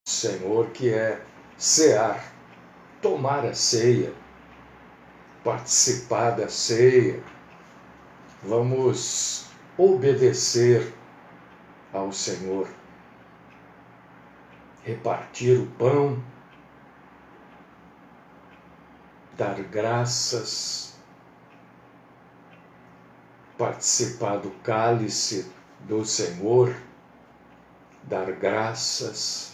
Senhor, que é cear, tomar a ceia, participar da ceia. Vamos obedecer ao Senhor, repartir o pão, dar graças, participar do cálice do Senhor, dar graças,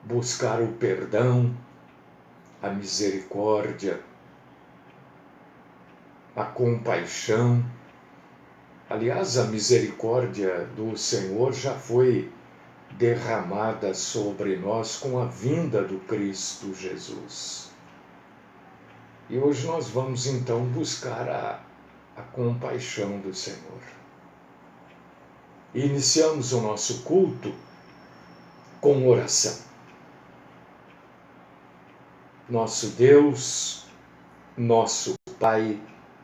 buscar o perdão, a misericórdia, a compaixão. Aliás, a misericórdia do Senhor já foi derramada sobre nós com a vinda do Cristo Jesus. E hoje nós vamos então buscar a compaixão do Senhor. E iniciamos o nosso culto com oração. Nosso Deus, nosso Pai,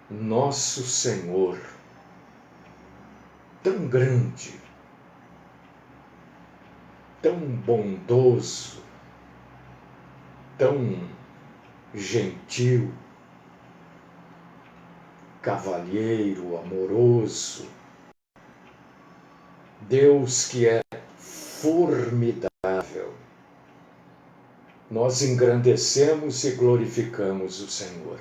nosso Senhor, tão grande, tão bondoso, tão gentil, cavalheiro, amoroso, Deus que é formidável. Nós engrandecemos e glorificamos o Senhor.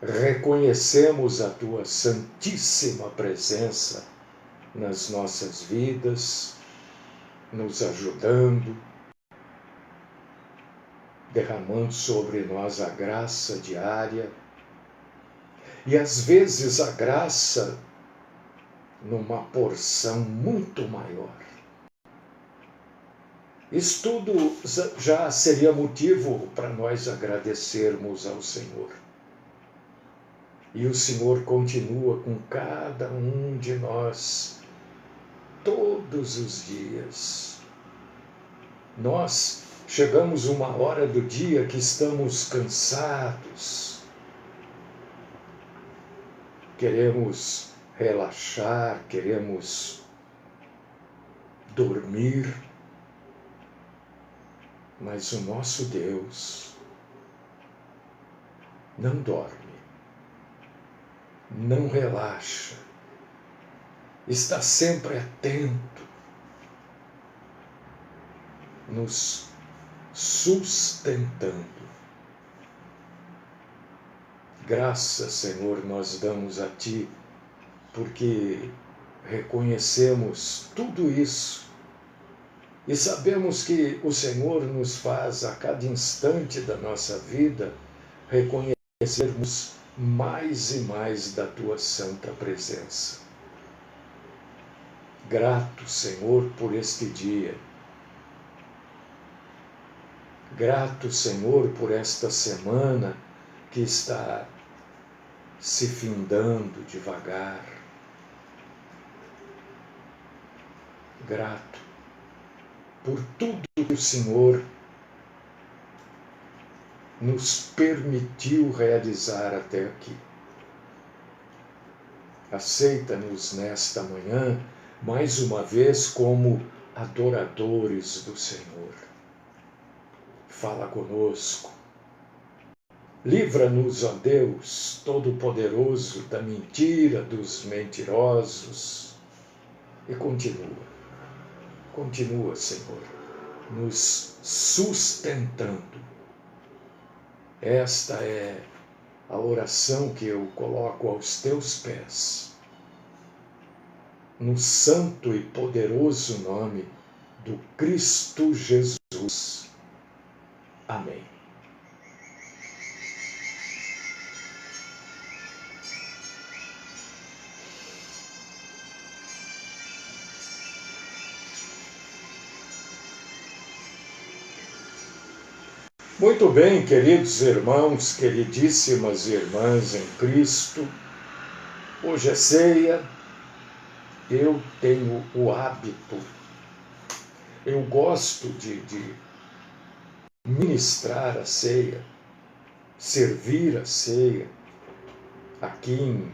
Reconhecemos a Tua santíssima presença nas nossas vidas, nos ajudando, derramando sobre nós a graça diária, e às vezes a graça numa porção muito maior. Isso tudo já seria motivo para nós agradecermos ao Senhor. E o Senhor continua com cada um de nós todos os dias. Nós chegamos uma hora do dia que estamos cansados, queremos relaxar, queremos dormir, mas o nosso Deus não dorme, não relaxa, está sempre atento, nos sustentando. Graças, Senhor, nós damos a Ti, porque reconhecemos tudo isso e sabemos que o Senhor nos faz a cada instante da nossa vida reconhecermos mais e mais da Tua santa presença. Grato, Senhor, por este dia. Grato, Senhor, por esta semana que está se findando devagar. Grato por tudo que o Senhor nos permitiu realizar até aqui. Aceita-nos nesta manhã, mais uma vez, como adoradores do Senhor. Fala conosco. Livra-nos, ó Deus Todo-Poderoso, da mentira dos mentirosos. E continua, Senhor, nos sustentando. Esta é a oração que eu coloco aos Teus pés, no santo e poderoso nome do Cristo Jesus. Amém. Muito bem, queridos irmãos, queridíssimas irmãs em Cristo, hoje é ceia, eu tenho o hábito, eu gosto de ministrar a ceia, servir a ceia, aqui em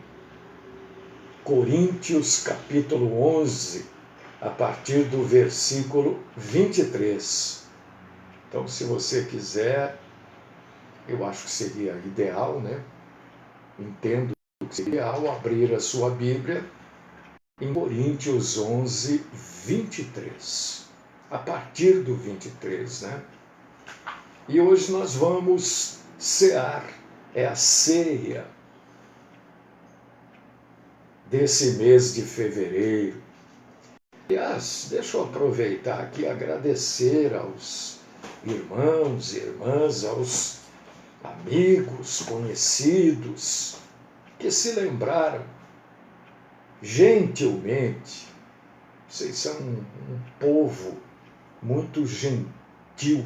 Coríntios capítulo 11, a partir do versículo 23. Então, se você quiser, eu acho que seria ideal, né? Entendo que seria ideal abrir a sua Bíblia em Coríntios 11, 23. A partir do 23, né? E hoje nós vamos cear, é a ceia desse mês de fevereiro. Aliás, deixa eu aproveitar aqui e agradecer aos irmãos e irmãs, aos amigos, conhecidos, que se lembraram gentilmente. Vocês são um povo muito gentil.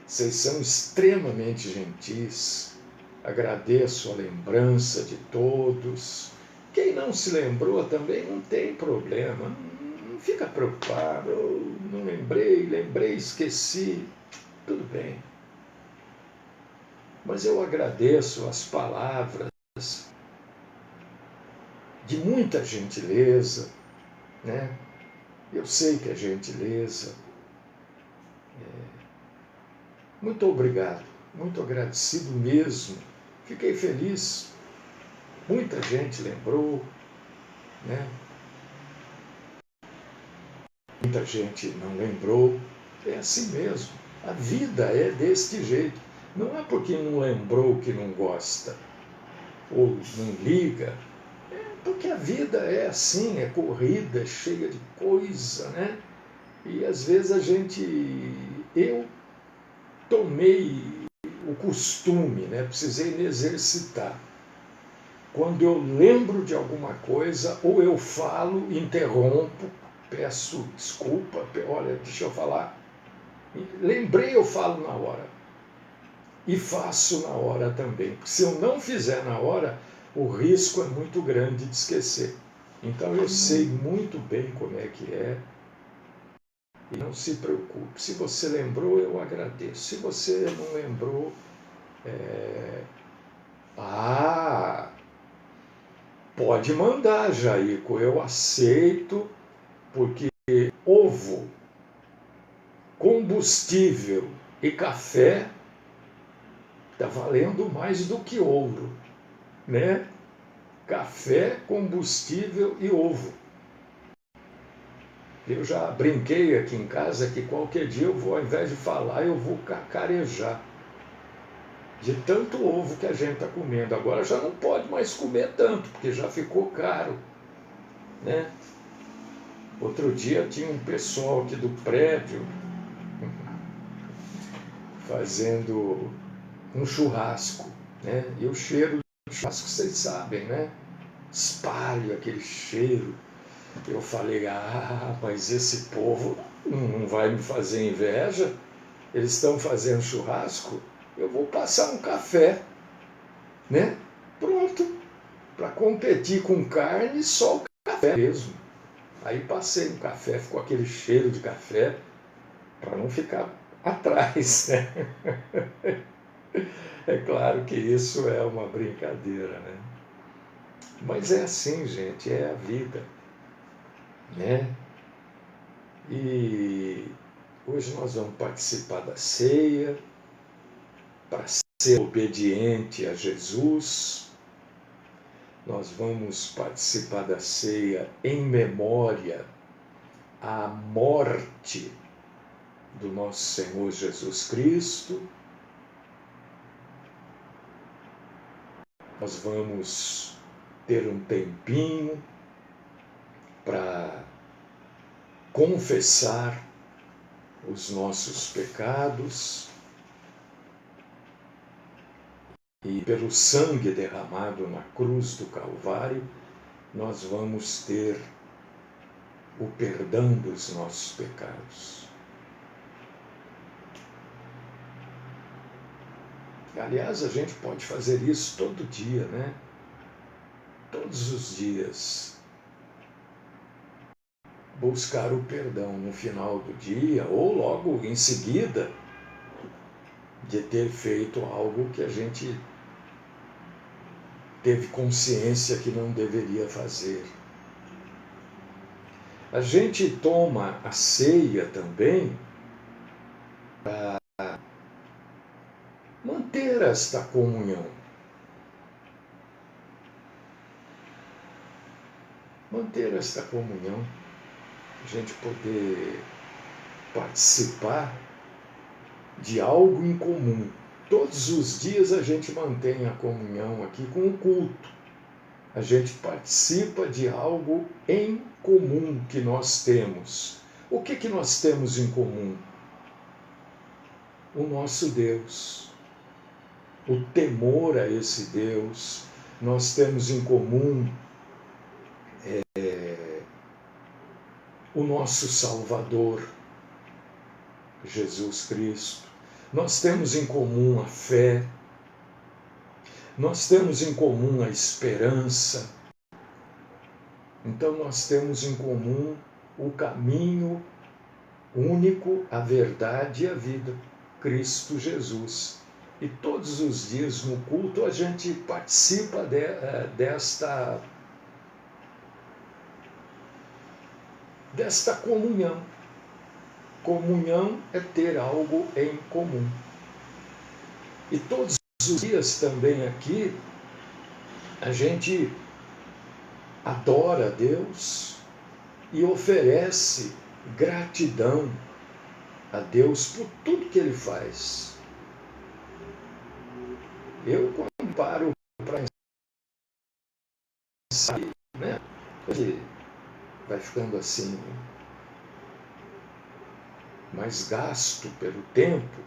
Vocês são extremamente gentis. Agradeço a lembrança de todos. Quem não se lembrou também não tem problema. Não fica preocupado. Não lembrei, esqueci. Tudo bem. Mas eu agradeço as palavras de muita gentileza, né? Eu sei que é gentileza. Muito obrigado, muito agradecido mesmo. Fiquei feliz. Muita gente lembrou, né? Muita gente não lembrou. É assim mesmo. A vida é deste jeito. Não é porque não lembrou que não gosta ou não liga. É porque a vida é assim, é corrida, é cheia de coisa, né? E às vezes eu tomei o costume, né? Precisei me exercitar. Quando eu lembro de alguma coisa, ou eu falo, interrompo, peço desculpa, olha, deixa eu falar. Lembrei, eu falo na hora. E faço na hora também. Porque se eu não fizer na hora, o risco é muito grande de esquecer. Então eu sei muito bem como é que é. E não se preocupe. Se você lembrou, eu agradeço. Se você não lembrou, pode mandar, Jaico. Eu aceito, porque ovo, combustível e café está valendo mais do que ouro, né? Café, combustível e ovo. Eu já brinquei aqui em casa que qualquer dia eu vou, ao invés de falar, eu vou cacarejar. De tanto ovo que a gente está comendo. Agora já não pode mais comer tanto, porque já ficou caro, né? Outro dia tinha um pessoal aqui do prédio fazendo um churrasco, né? E o cheiro do churrasco, vocês sabem, né? Espalha aquele cheiro. Eu falei, mas esse povo não vai me fazer inveja? Eles estão fazendo churrasco? Eu vou passar um café, né? Pronto. Para competir com carne, só o café mesmo. Aí passei um café, ficou aquele cheiro de café, para não ficar atrás, né? É claro que isso é uma brincadeira, né? Mas é assim, gente, é a vida, né? E hoje nós vamos participar da ceia, para ser obediente a Jesus. Nós vamos participar da ceia em memória à morte do nosso Senhor Jesus Cristo. Nós vamos ter um tempinho para confessar os nossos pecados e pelo sangue derramado na cruz do Calvário, nós vamos ter o perdão dos nossos pecados. Aliás, a gente pode fazer isso todo dia, né? Todos os dias. Buscar o perdão no final do dia ou logo em seguida de ter feito algo que a gente teve consciência que não deveria fazer. A gente toma a ceia também para manter esta comunhão. Manter esta comunhão, a gente poder participar de algo em comum. Todos os dias a gente mantém a comunhão aqui com o culto. A gente participa de algo em comum que nós temos. O que nós temos em comum? O nosso Deus. O temor a esse Deus. Nós temos em comum o nosso Salvador, Jesus Cristo. Nós temos em comum a fé. Nós temos em comum a esperança. Então nós temos em comum o caminho único, a verdade e a vida, Cristo Jesus. E todos os dias no culto a gente participa desta comunhão. Comunhão é ter algo em comum. E todos os dias também aqui a gente adora a Deus e oferece gratidão a Deus por tudo que Ele faz. Eu, quando paro para pensar, né, vai ficando assim, mais gasto pelo tempo,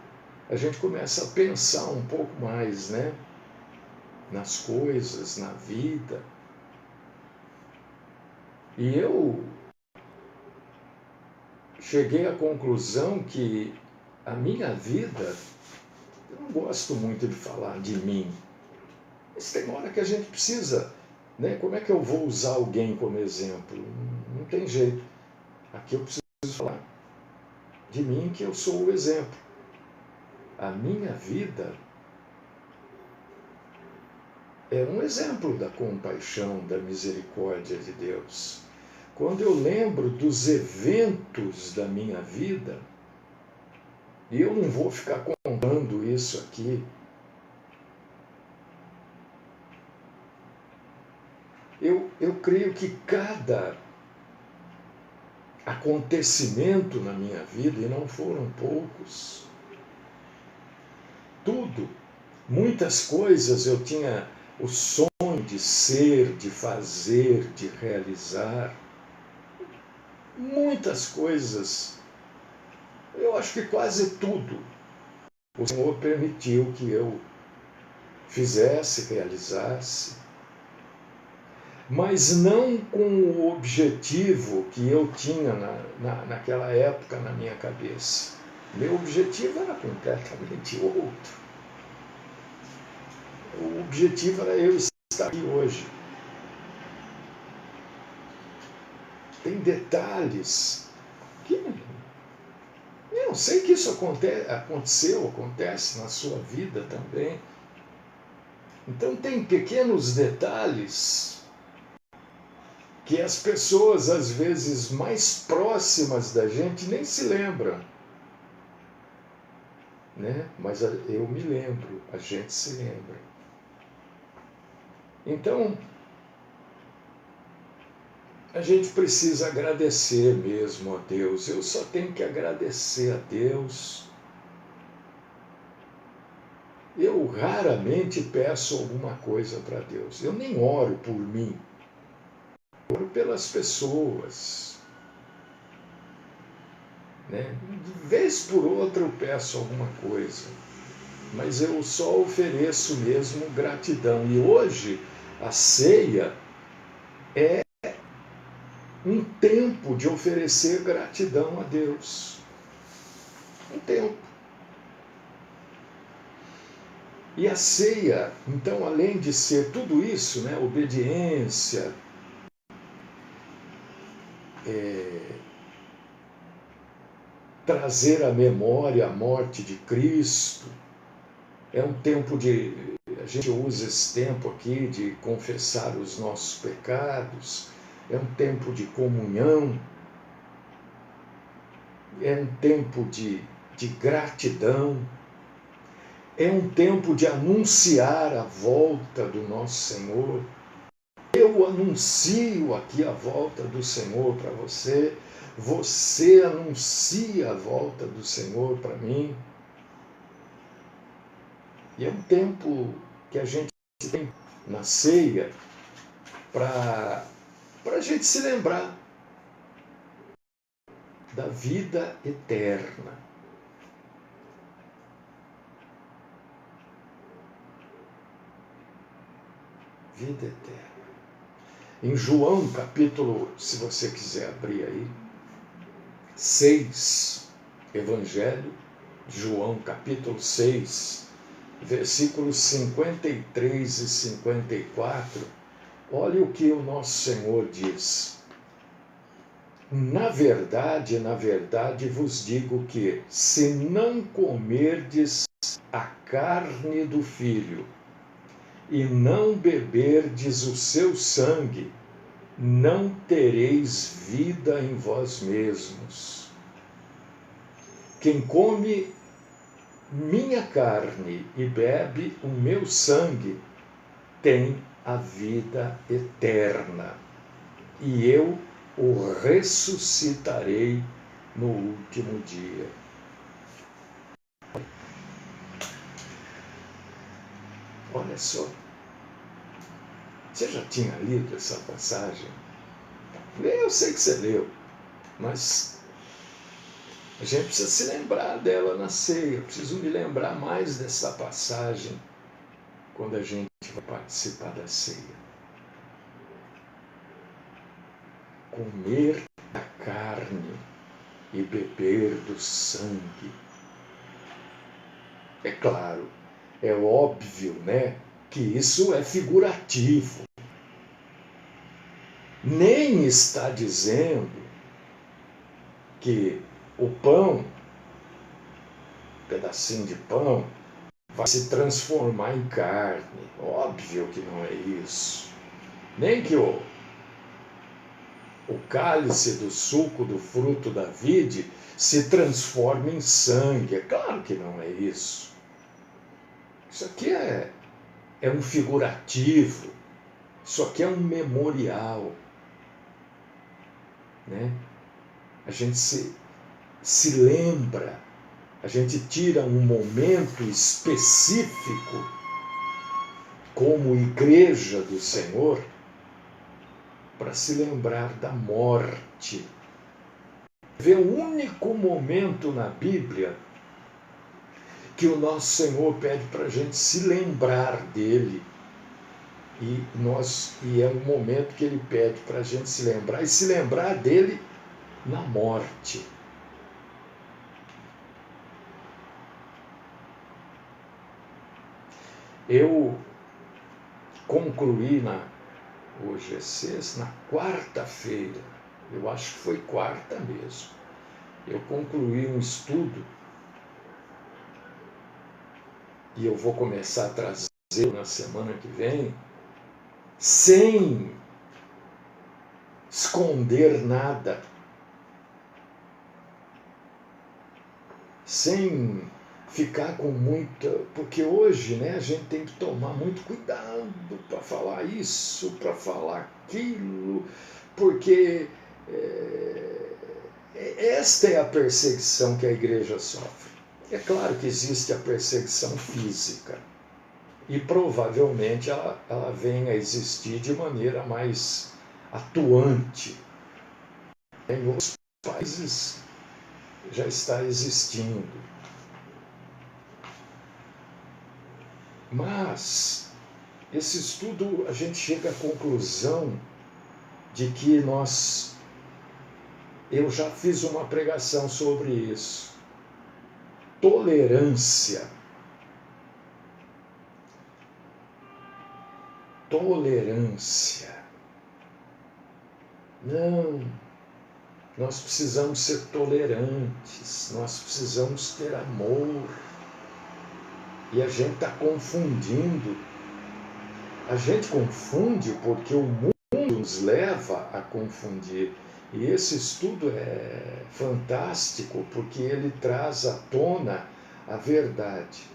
a gente começa a pensar um pouco mais, né, nas coisas, na vida. E eu cheguei à conclusão que a minha vida, eu não gosto muito de falar de mim, mas tem hora que a gente precisa, né? Como é que eu vou usar alguém como exemplo? Não tem jeito. Aqui eu preciso falar de mim, que eu sou o exemplo. A minha vida é um exemplo da compaixão, da misericórdia de Deus. Quando eu lembro dos eventos da minha vida, e eu não vou ficar contando isso aqui, eu creio que cada acontecimento na minha vida, e não foram poucos, tudo, muitas coisas eu tinha o sonho de ser, de fazer, de realizar, muitas coisas, eu acho que quase tudo, o Senhor permitiu que eu fizesse, realizasse, mas não com o objetivo que eu tinha naquela época na minha cabeça. Meu objetivo era completamente outro. O objetivo era eu estar aqui hoje. Tem detalhes que eu sei que isso acontece na sua vida também. Então tem pequenos detalhes que as pessoas, às vezes, mais próximas da gente nem se lembram. Né? Mas eu me lembro, a gente se lembra. Então, a gente precisa agradecer mesmo a Deus. Eu só tenho que agradecer a Deus. Eu raramente peço alguma coisa para Deus. Eu nem oro por mim. Oro pelas pessoas. Né? De vez por outra eu peço alguma coisa. Mas eu só ofereço mesmo gratidão. E hoje a ceia é um tempo de oferecer gratidão a Deus. Um tempo. E a ceia, então, além de ser tudo isso, né, obediência, trazer à memória a morte de Cristo, é um tempo a gente usa esse tempo aqui de confessar os nossos pecados, é um tempo de comunhão, é um tempo de gratidão, é um tempo de anunciar a volta do nosso Senhor. Eu anuncio aqui a volta do Senhor para você, você anuncia a volta do Senhor para mim. E é um tempo que a gente tem na ceia para a gente se lembrar da vida eterna. Vida eterna. Em João, capítulo, se você quiser abrir aí, 6, Evangelho de João, capítulo 6, versículos 53 e 54, olha o que o nosso Senhor diz. Na verdade vos digo que, se não comerdes a carne do Filho e não beberdes o seu sangue, não tereis vida em vós mesmos. Quem come minha carne e bebe o meu sangue tem a vida eterna, e eu o ressuscitarei no último dia. Olha só, você já tinha lido essa passagem? Eu sei que você leu, mas a gente precisa se lembrar dela na ceia. Eu preciso me lembrar mais dessa passagem quando a gente vai participar da ceia. Comer a carne e beber do sangue. É claro, é óbvio, né, que isso é figurativo. Nem está dizendo que o pão, um pedacinho de pão, vai se transformar em carne. Óbvio que não é isso. Nem que o cálice do suco do fruto da vide se transforme em sangue. É claro que não é isso. Isso aqui é um figurativo. Isso aqui é um memorial. Né? A gente se lembra, a gente tira um momento específico como igreja do Senhor para se lembrar da morte. Vê o único momento na Bíblia que o nosso Senhor pede para a gente se lembrar dele. E é um momento que ele pede para a gente se lembrar, e se lembrar dele na morte. Eu concluí hoje é sexta, na quarta-feira, eu acho que foi quarta mesmo, eu concluí um estudo e eu vou começar a trazer na semana que vem, sem esconder nada, sem ficar com muita... Porque hoje, né, a gente tem que tomar muito cuidado para falar isso, para falar aquilo, porque esta é a perseguição que a igreja sofre. É claro que existe a perseguição física, e provavelmente ela venha a existir de maneira mais atuante. Em outros países já está existindo. Mas esse estudo, a gente chega à conclusão de que eu já fiz uma pregação sobre isso. Tolerância. Tolerância. Não, nós precisamos ser tolerantes, nós precisamos ter amor. E a gente está confundindo. A gente confunde porque o mundo nos leva a confundir. E esse estudo é fantástico porque ele traz à tona a verdade.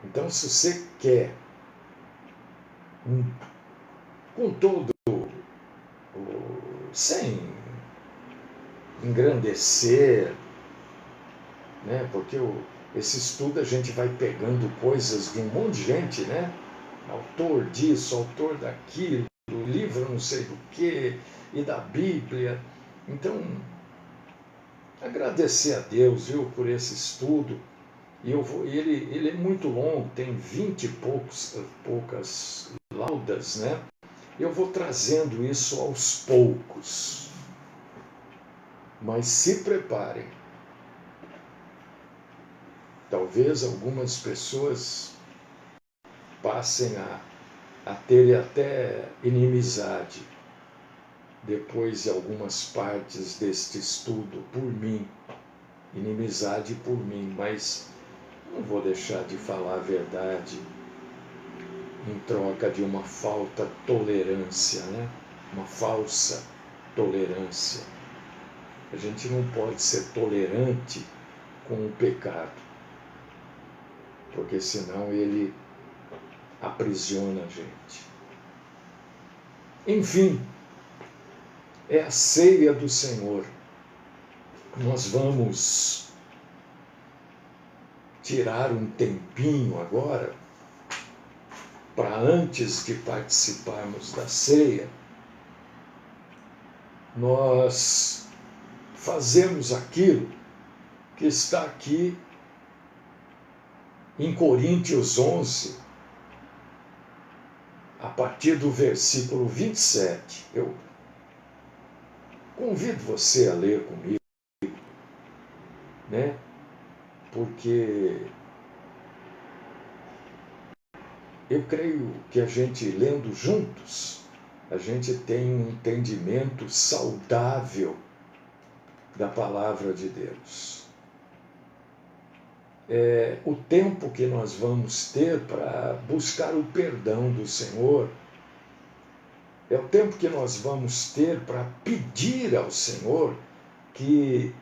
Então, se você quer, com todo, sem engrandecer, né? Porque esse estudo a gente vai pegando coisas de um monte de gente, né? Autor disso, autor daquilo, livro não sei do que, e da Bíblia. Então, agradecer a Deus, viu, por esse estudo. E ele é muito longo, tem 20 e poucas laudas, né? Eu vou trazendo isso aos poucos. Mas se preparem. Talvez algumas pessoas passem a ter até inimizade depois de algumas partes deste estudo por mim. Inimizade por mim, mas não vou deixar de falar a verdade em troca de uma falta tolerância, né? Uma falsa tolerância. A gente não pode ser tolerante com o pecado, porque senão ele aprisiona a gente. Enfim, é a ceia do Senhor. Nós vamos tirar um tempinho agora para, antes de participarmos da ceia, nós fazemos aquilo que está aqui em Coríntios 11, a partir do versículo 27. Eu convido você a ler comigo, né? Porque eu creio que a gente, lendo juntos, a gente tem um entendimento saudável da palavra de Deus. O tempo que nós vamos ter para buscar o perdão do Senhor, é o tempo que nós vamos ter para pedir ao Senhor que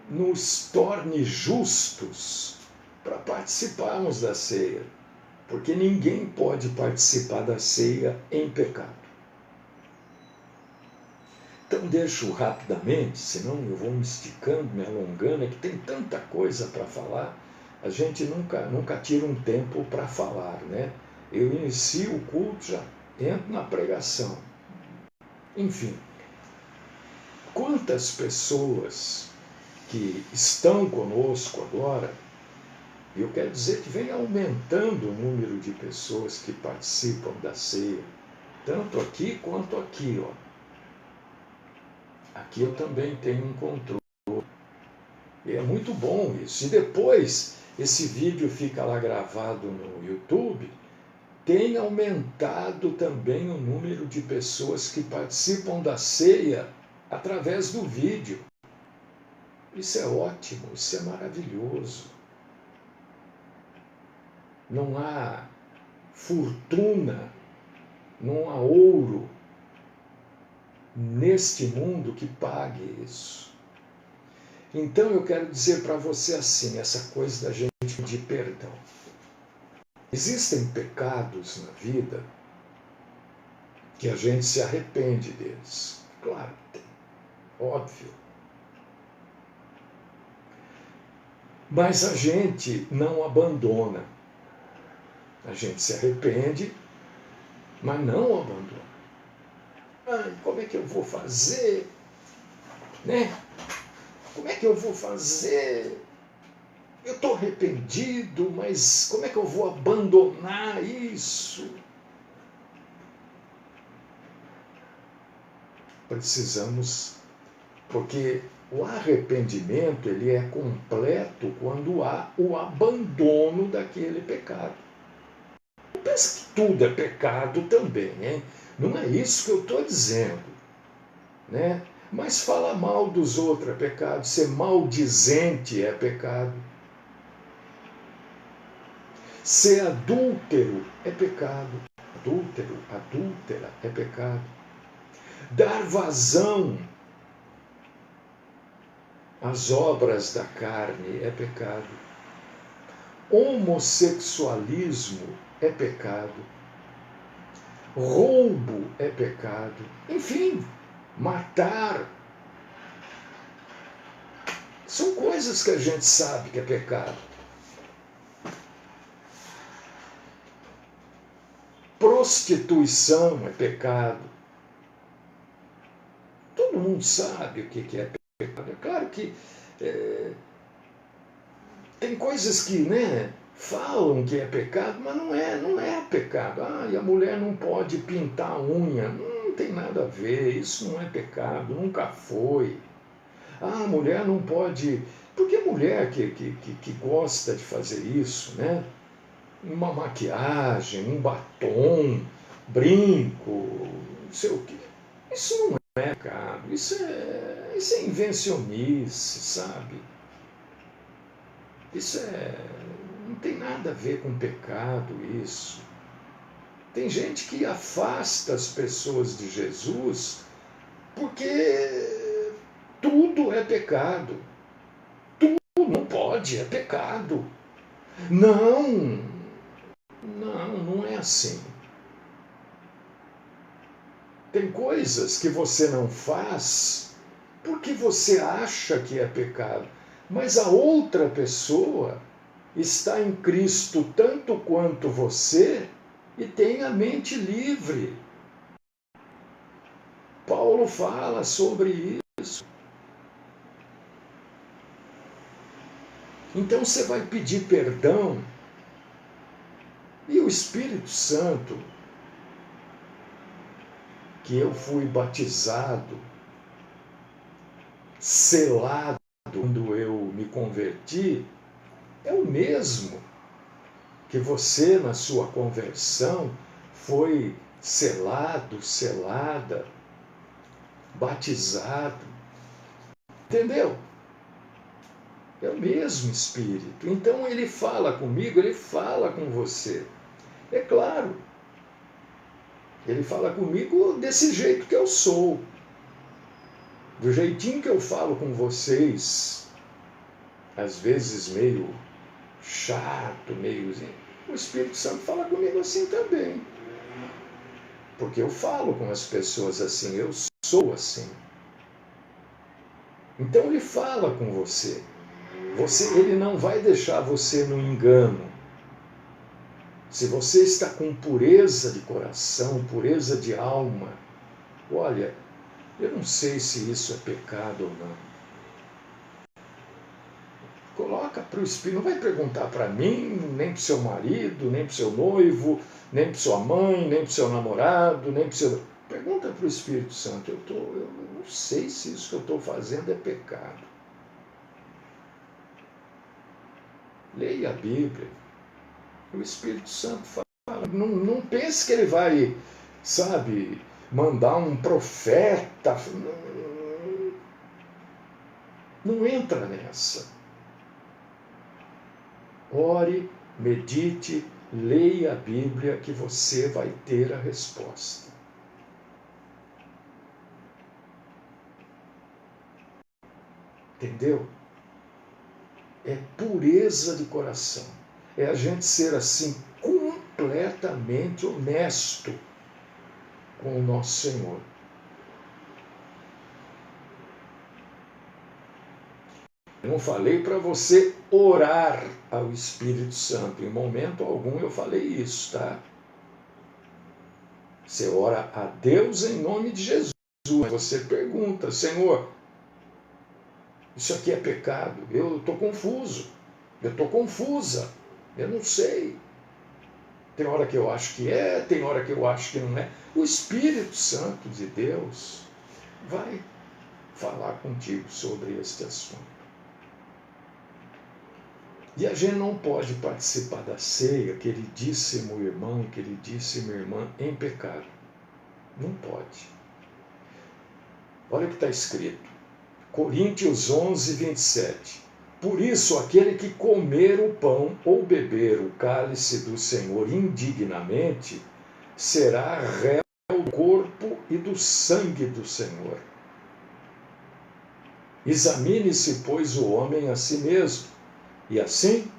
nos torne justos para participarmos da ceia, porque ninguém pode participar da ceia em pecado. Então deixo rapidamente, senão eu vou me esticando, me alongando, é que tem tanta coisa para falar, a gente nunca tira um tempo para falar, né? Eu inicio o culto, já entro na pregação. Enfim, quantas pessoas que estão conosco agora, e eu quero dizer que vem aumentando o número de pessoas que participam da ceia, tanto aqui quanto aqui, ó. Aqui eu também tenho um controle. E é muito bom isso. E depois esse vídeo fica lá gravado no YouTube, tem aumentado também o número de pessoas que participam da ceia através do vídeo. Isso é ótimo, isso é maravilhoso. Não há fortuna, não há ouro neste mundo que pague isso. Então eu quero dizer para você assim, essa coisa da gente pedir perdão. Existem pecados na vida que a gente se arrepende deles. Claro que tem, óbvio. Mas a gente não abandona. A gente se arrepende, mas não abandona. Ai, como é que eu vou fazer? Né? Como é que eu vou fazer? Eu estou arrependido, mas como é que eu vou abandonar isso? Precisamos, porque o arrependimento ele é completo quando há o abandono daquele pecado. Não pensa que tudo é pecado também, hein? Não é isso que eu estou dizendo, né? Mas falar mal dos outros é pecado, ser maldizente é pecado. Ser adúltero é pecado. Adúltero, adúltera é pecado. dar vazão às obras da carne é pecado. Homossexualismo é pecado. Roubo é pecado. Enfim, matar. São coisas que a gente sabe que é pecado. Prostituição é pecado. Todo mundo sabe o que é pecado. É claro que tem coisas que, falam que é pecado, mas não é pecado. E a mulher não pode pintar a unha. Não tem nada a ver, isso não é pecado, nunca foi. A mulher não pode... Porque a mulher que gosta de fazer isso, uma maquiagem, um batom, brinco, não sei o quê, isso não é pecado, isso é invencionice, sabe? Não tem nada a ver com pecado isso. Tem gente que afasta as pessoas de Jesus porque tudo é pecado. Tudo não pode, é pecado. Não é assim. Tem coisas que você não faz porque você acha que é pecado, mas a outra pessoa está em Cristo tanto quanto você e tem a mente livre. Paulo fala sobre isso. Então você vai pedir perdão e o Espírito Santo, que eu fui batizado, selado quando eu me converti, é o mesmo que você na sua conversão foi selado, selada, batizado. Entendeu? É o mesmo Espírito. Então ele fala comigo, ele fala com você. É claro, ele fala comigo desse jeito que eu sou. Do jeitinho que eu falo com vocês, às vezes meio chato, meio... O Espírito Santo fala comigo assim também. Porque eu falo com as pessoas assim, eu sou assim. Então ele fala com você. Ele não vai deixar você no engano. Se você está com pureza de coração, pureza de alma, olha, eu não sei se isso é pecado ou não. Coloca para o Espírito, não vai perguntar para mim, nem para o seu marido, nem para o seu noivo, nem para sua mãe, nem para o seu namorado, nem para o seu... Pergunta para o Espírito Santo, eu não sei se isso que eu estou fazendo é pecado. Leia a Bíblia. O Espírito Santo fala. Não pense que ele vai, mandar um profeta. Não entra nessa. Ore, medite, leia a Bíblia que você vai ter a resposta. Entendeu? É pureza de coração. É a gente ser assim completamente honesto com o nosso Senhor. Eu não falei para você orar ao Espírito Santo. Em momento algum eu falei isso, tá? Você ora a Deus em nome de Jesus. Você pergunta, Senhor, isso aqui é pecado? Eu estou confuso. Eu estou confusa. Eu não sei. Tem hora que eu acho que é, tem hora que eu acho que não é. O Espírito Santo de Deus vai falar contigo sobre este assunto. E a gente não pode participar da ceia, queridíssimo irmão, queridíssima irmã, em pecado. Não pode. Olha o que está escrito. Coríntios 11, 27. Por isso, aquele que comer o pão ou beber o cálice do Senhor indignamente, será réu do corpo e do sangue do Senhor. Examine-se, pois, o homem a si mesmo, e assim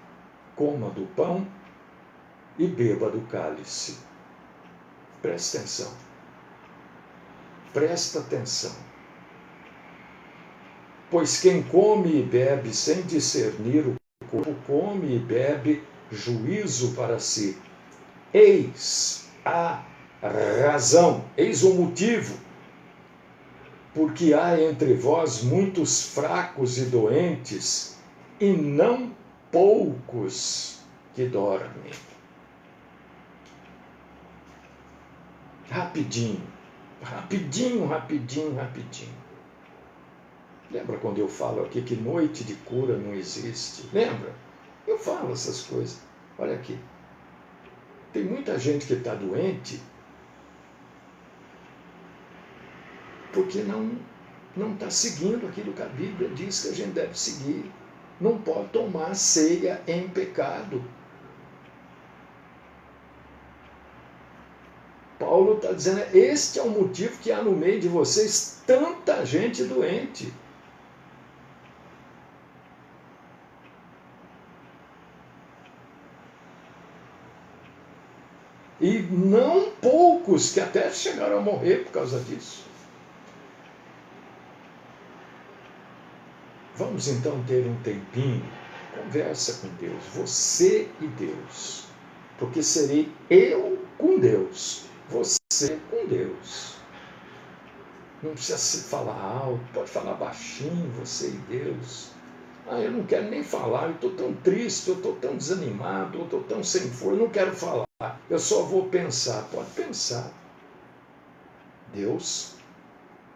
coma do pão e beba do cálice. Presta atenção. Presta atenção. Pois quem come e bebe sem discernir o corpo, come e bebe juízo para si. Eis a razão, eis o motivo, porque há entre vós muitos fracos e doentes, e não poucos que dormem. Rapidinho, rapidinho, rapidinho, rapidinho. Lembra quando eu falo aqui que noite de cura não existe? Lembra? Eu falo essas coisas. Olha aqui. Tem muita gente que está doente porque não está seguindo aquilo que a Bíblia diz que a gente deve seguir. Não pode tomar ceia em pecado. Paulo está dizendo, este é o motivo que há no meio de vocês tanta gente doente. E não poucos que até chegaram a morrer por causa disso. Vamos então ter um tempinho, conversa com Deus, você e Deus. Porque serei eu com Deus, você com Deus. Não precisa falar alto, pode falar baixinho, você e Deus. Eu não quero nem falar, eu estou tão triste, eu estou tão desanimado, eu estou tão sem força, eu não quero falar. Eu só vou pensar. Pode pensar. Deus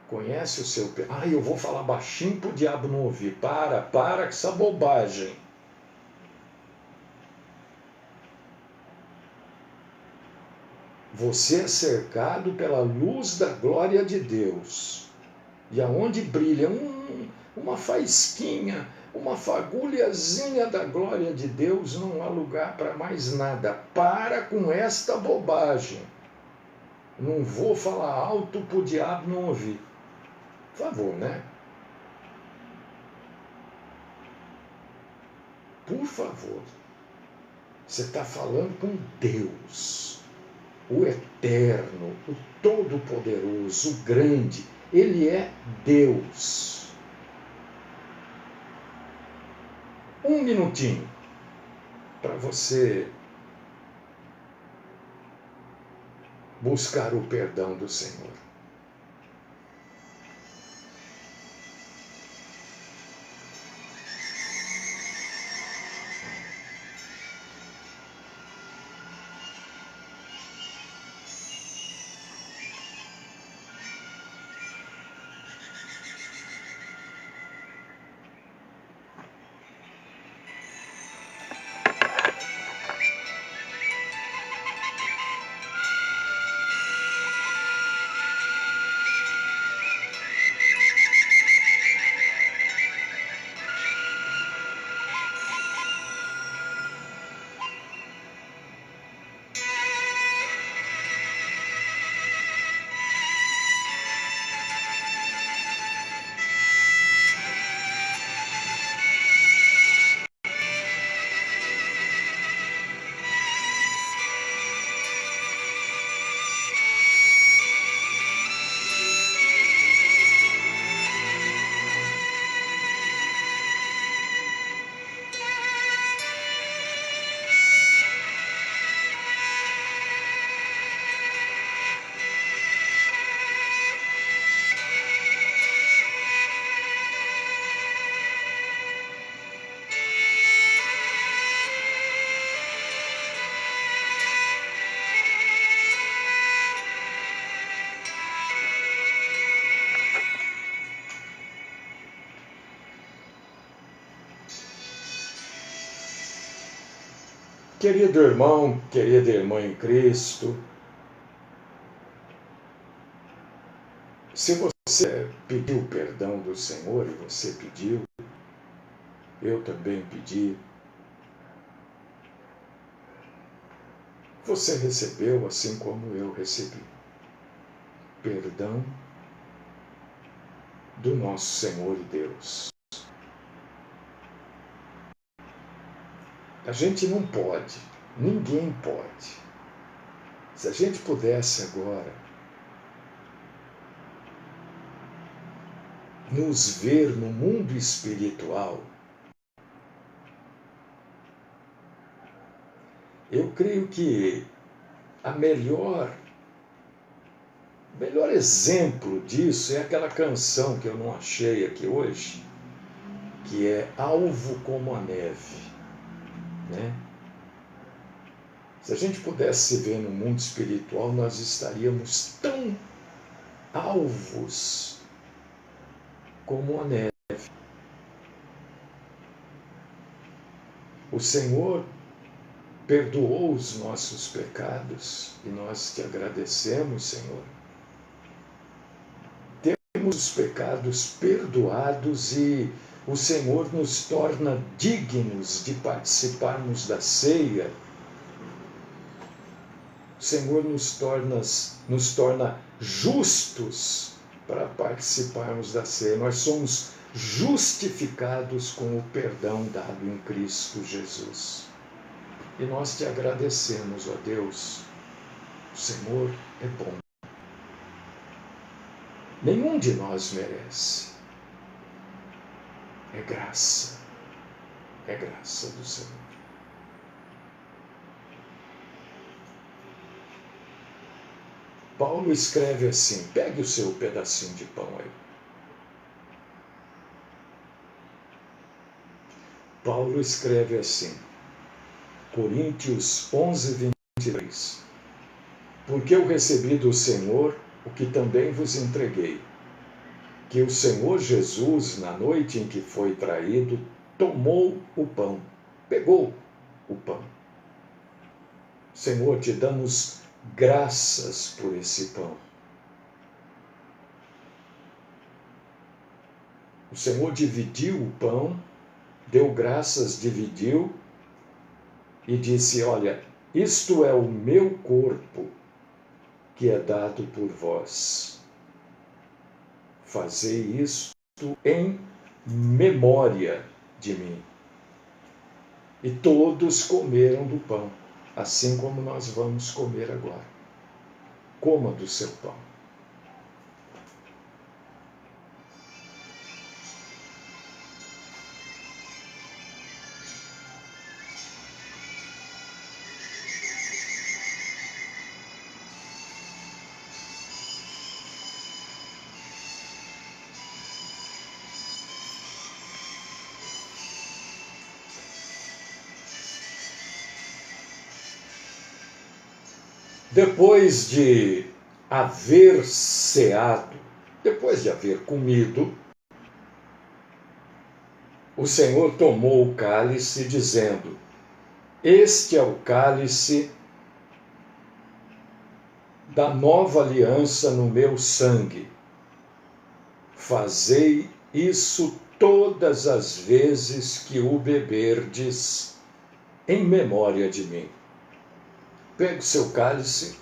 conhece o seu... eu vou falar baixinho para o diabo não ouvir. Para com essa bobagem. Você é cercado pela luz da glória de Deus. E aonde brilha uma faísquinha, uma fagulhazinha da glória de Deus, não há lugar para mais nada. Para com esta bobagem. Não vou falar alto para o diabo não ouvir. Por favor, né? Por favor. Você está falando com Deus, o Eterno, o Todo-Poderoso, o Grande. Ele é Deus. Um minutinho para você buscar o perdão do Senhor. Querido irmão, querida irmã em Cristo, se você pediu perdão do Senhor, e você pediu, eu também pedi, você recebeu assim como eu recebi. perdão do nosso Senhor e Deus. A gente não pode, ninguém pode. Se a gente pudesse agora nos ver no mundo espiritual, eu creio que o melhor exemplo disso é aquela canção que eu não achei aqui hoje, que é Alvo como a Neve, né? Se a gente pudesse se ver no mundo espiritual, nós estaríamos tão alvos como a neve. O Senhor perdoou os nossos pecados e nós te agradecemos, Senhor. Temos os pecados perdoados e o Senhor nos torna dignos de participarmos da ceia. O Senhor nos torna justos para participarmos da ceia. Nós somos justificados com o perdão dado em Cristo Jesus. E nós te agradecemos, ó Deus. O Senhor é bom. Nenhum de nós merece. É graça do Senhor. Paulo escreve assim, pegue o seu pedacinho de pão aí. Paulo escreve assim, Coríntios 11, 23. Porque eu recebi do Senhor o que também vos entreguei, que o Senhor Jesus, na noite em que foi traído, tomou o pão, pegou o pão. Senhor, te damos graças por esse pão. O Senhor dividiu o pão, deu graças, dividiu e disse, olha, isto é o meu corpo que é dado por vós. Fazei isto em memória de mim. E todos comeram do pão, assim como nós vamos comer agora. Coma do seu pão. Depois de haver ceado, depois de haver comido, o Senhor tomou o cálice, dizendo, este é o cálice da nova aliança no meu sangue. Fazei isso todas as vezes que o beberdes, em memória de mim. Pegue o seu cálice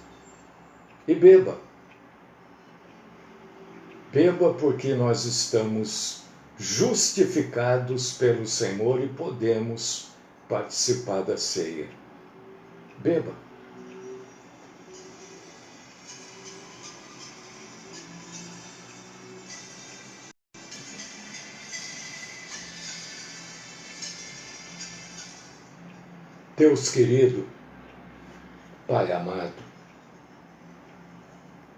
e beba. Beba porque nós estamos justificados pelo Senhor e podemos participar da ceia. Beba. Deus querido, Pai amado,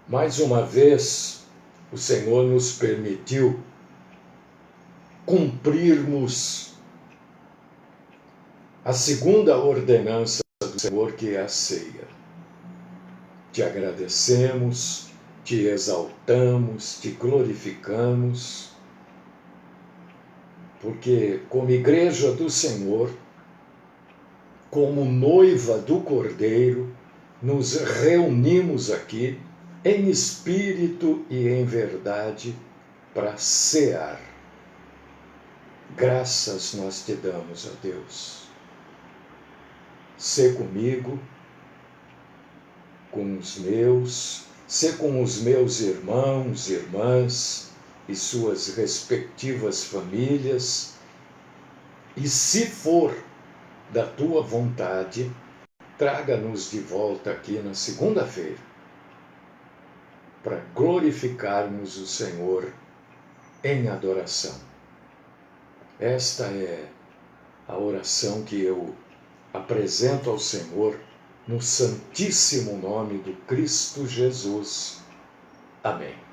mais uma vez o Senhor nos permitiu cumprirmos a segunda ordenança do Senhor, que é a ceia. Te agradecemos, te exaltamos, te glorificamos, porque como igreja do Senhor, como noiva do Cordeiro, nos reunimos aqui em espírito e em verdade para cear. Graças nós te damos, ó Deus. Sê comigo, com os meus, ser com os meus irmãos, irmãs e suas respectivas famílias. E se for da tua vontade, traga-nos de volta aqui na segunda-feira, para glorificarmos o Senhor em adoração. Esta é a oração que eu apresento ao Senhor no santíssimo nome do Cristo Jesus. Amém.